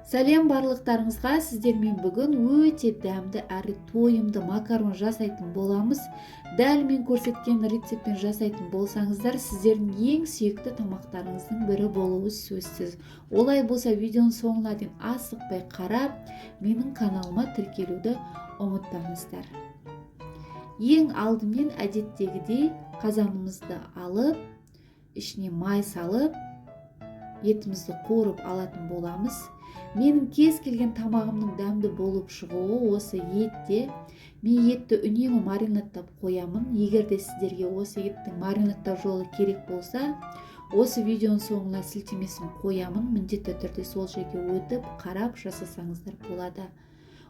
Сәлем барлықтарыңызға, сіздермен бүгін өте дәмді әрі тойымды макарон жасайтын боламыз. Дәл мен көрсеткен рецептпен жасайтын болсаңыздар, сіздердің ең сүйікті тамақтарыңыздың бірі болуы сөзсіз. Олай болса, видеоның соңына дейін асықпай қарап, менің каналыма тіркелуді ұмытпаңыздар. Ең алдымен әдеттегідей қазанымызды алып, ішіне май салып, етімізді қуырып алатын боламыз. Менің кез келген тамағымның дәмді болып шығуы осы етте. Мен етті үнемі маринадтап қоямын. Егер де сіздерге осы еттің маринадтау жолы керек болса, осы видеоның соңына сілтемесін қоямын. Міндетті түрде сол жерге өтіп, қарап жасасаңыздар болады.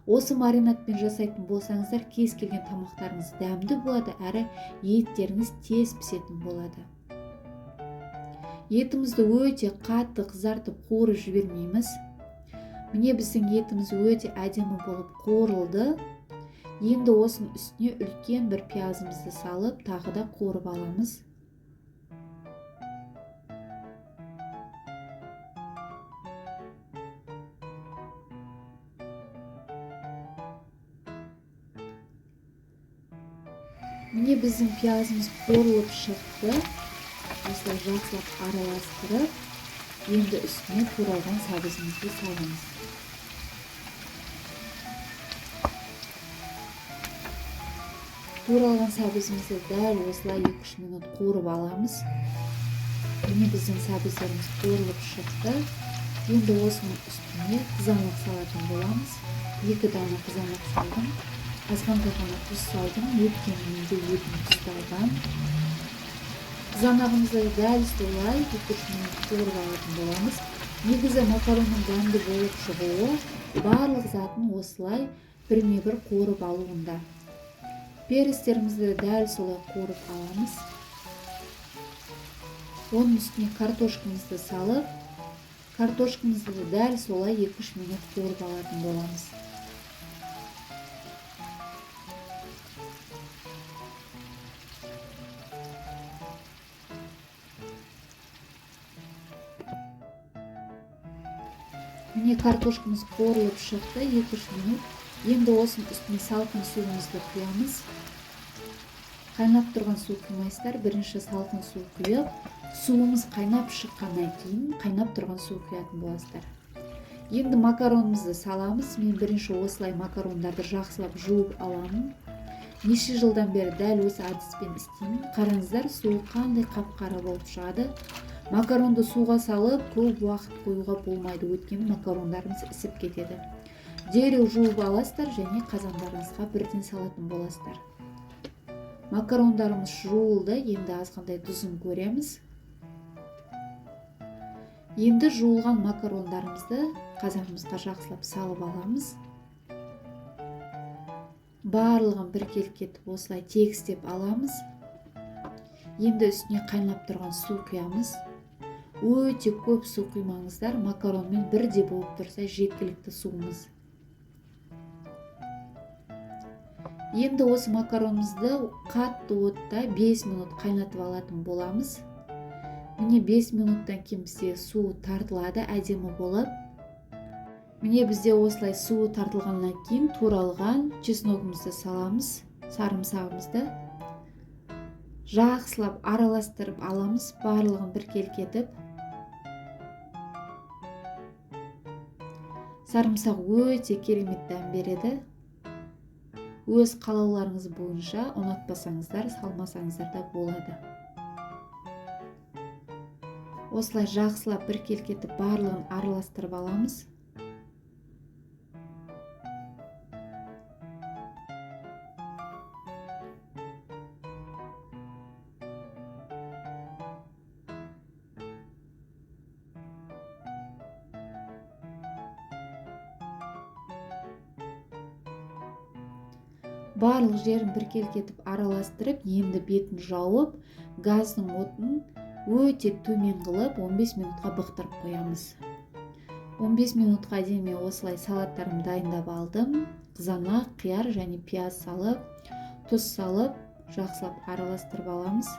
Осы маринадпен жасайтын болсаңыздар, кез келген тамақтарыңыз дәмді болады, әрі еттеріңіз тез пісетін болады. Етімізді өте қатты қызартып қуырып жібермейміз. Міне біздің етіміз өте әдемі болып қуырылды. Енді осының үстіне үлкен бір пиязымызды салып, тағы да қуырып аламыз. Міне біздің пиязымыз қуырылып шықты. Осылай жақсылап араластырып, енді үстіне туралған сәбізімізді саламыз. Туралған сәбізімізді дәл осылай 2-3 минут қуырып аламыз. Міне біздің сәбіздеріміз қуырылып шықты. Енді осының үстіне қызанақ салатын боламыз. 2 дана қызанақ салдым. Азғантай ғана тұз салдым. Өйткені менде етім тұздалған. Қызанағымызды дәл солай 2-3 минут қуырып алатын боламыз. Негізі макаронның дәмді болып шығуы барлық затын осылай бірме-бір қуырып алуында. Перестерімізді дәл солай қуырып аламыз. Оның үстіне картошкамызды салып, картошкамызды дәл солай 2-3 минут қуырып алатын боламыз. Міне картошкамыз қуырылып шықты 2-3 минут. Енді осының үстіне салқын суымызды құямыз. Қайнап тұрған су құймайсыздар. Бірінші салқын су құйып, суымыз қайнап шыққаннан кейін қайнап тұрған су құятын боласыздар. Енді макаронымызды саламыз. Мен бірінші осылай макарондарды жақсылап жуып аламын. Неше жылдан бері дәл осы әдіспен істеймін. Қараңыздар, суы қандай қап-қара болып шығады. Макаронды суға салып, көп уақыт қоюға болмайды, өйткені макарондарымыз ісіп кетеді. Дереу жуып аласыздар және қазандарыңызға бірден салатын боласыздар. Макарондарымыз жуылды, енді азғандай тұзын көреміз. Енді жуылған макарондарымызды қазанымызға жақсылап салып аламыз. Барлығын біркелкетіп осылай тегістеп аламыз. Енді үстіне қайнап тұрған су құямыз. Өте көп су құймаңыздар, макаронмен бірде болып тұрса жеткілікті суымыз. Енді осы макаронымызды қатты отта 5 минут қайнатып алатын боламыз. Міне 5 минуттан кейін бізде су тартылады, әдемі болып. Міне бізде осылай су тартылғаннан кейін туралған чесногымызды саламыз, сарымсағымызды. Жақсылап араластырып аламыз, барлығын біркелкетіп. Сарымсақ өте керемет дәм береді. Өз қалауларыңыз бойынша ұнатпасаңыздар, салмасаңыздар да болады. Осылай жақсылап біркелкетіп барлығын араластырып аламыз. Барлық жерін біркелкетіп араластырып, енді бетін жауып, газдың отын өте төмен қылып 15 минутқа бұқтырып қоямыз. 15 минутқа дейін мен осылай салаттарымды дайындап алдым. Қызанақ, қияр және пияз салып, тұз салып, жақсылап араластырып аламыз.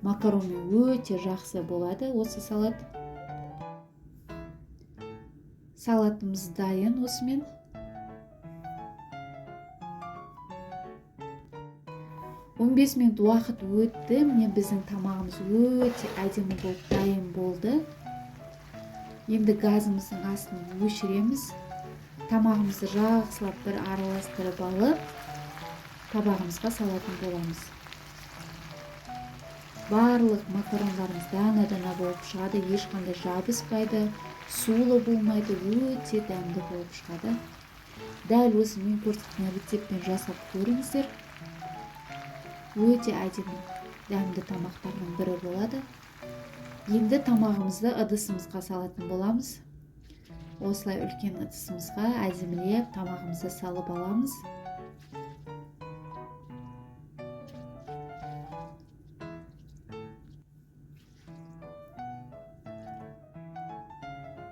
Макаронмен өте жақсы болады осы салат. Салатымыз дайын осымен. Он 15 минут уақыт өтті. Міне біздің тамағымыз өте әдемі болып дайын болды. Енді газымыздың астын өшіреміз. Тамағымызды жақсылап бір араластырып алып, табағымызға салатын боламыз. Барлық макарондарымыз дана-дана болып шығады, ешқандай жабыспайды, сулы болмайды, өте дәмді болып шығады. Дәл осы мен көрсеткен рецептпен жасап көріңіздер. Өте әдемі, дәмді тамақтардың бірі болады. Енді тамағымызды ыдысымызға салатын боламыз. Осылай үлкен ыдысымызға әдемілеп тамағымызды салып аламыз.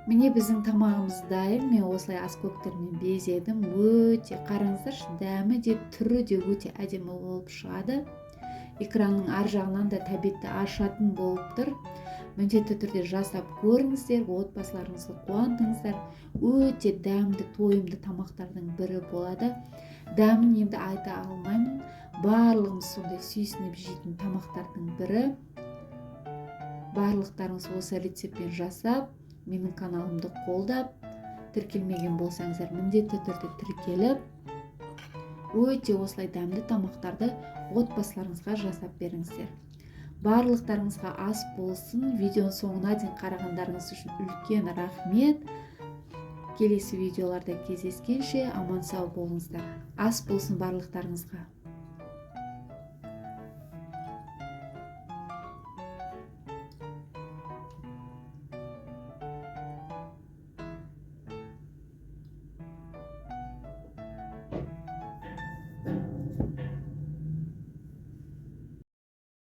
Міне біздің тамағымыз дайын. Мен осылай аскөктермен безедім. Өте қараңыздаршы, дәмі де түрі де өте әдемі болып шығады. Экранның ар жағынан да тәбетті ашатын болып тұр. Міндетті түрде жасап көріңіздер, отбасыларыңызды қуантыңыздар. Өте дәмді, тойымды тамақтардың бірі болады. Дәмін енді айта алмаймын. Барлығымыз сондай сүйсініп жейтін тамақтардың бірі. Барлықтарыңыз осы рецептпен жасап, менің каналымды қолдап, тіркелмеген болсаңыздар міндетті түрде тіркеліп, өте осылай дәмді тамақтарды отбасыларыңызға жасап беріңіздер. Барлықтарыңызға ас болсын. Видеоның соңына дейін қарағандарыңыз үшін үлкен рахмет. Келесі видеоларда кездескенше аман сау болыңыздар. Ас болсын барлықтарыңызға.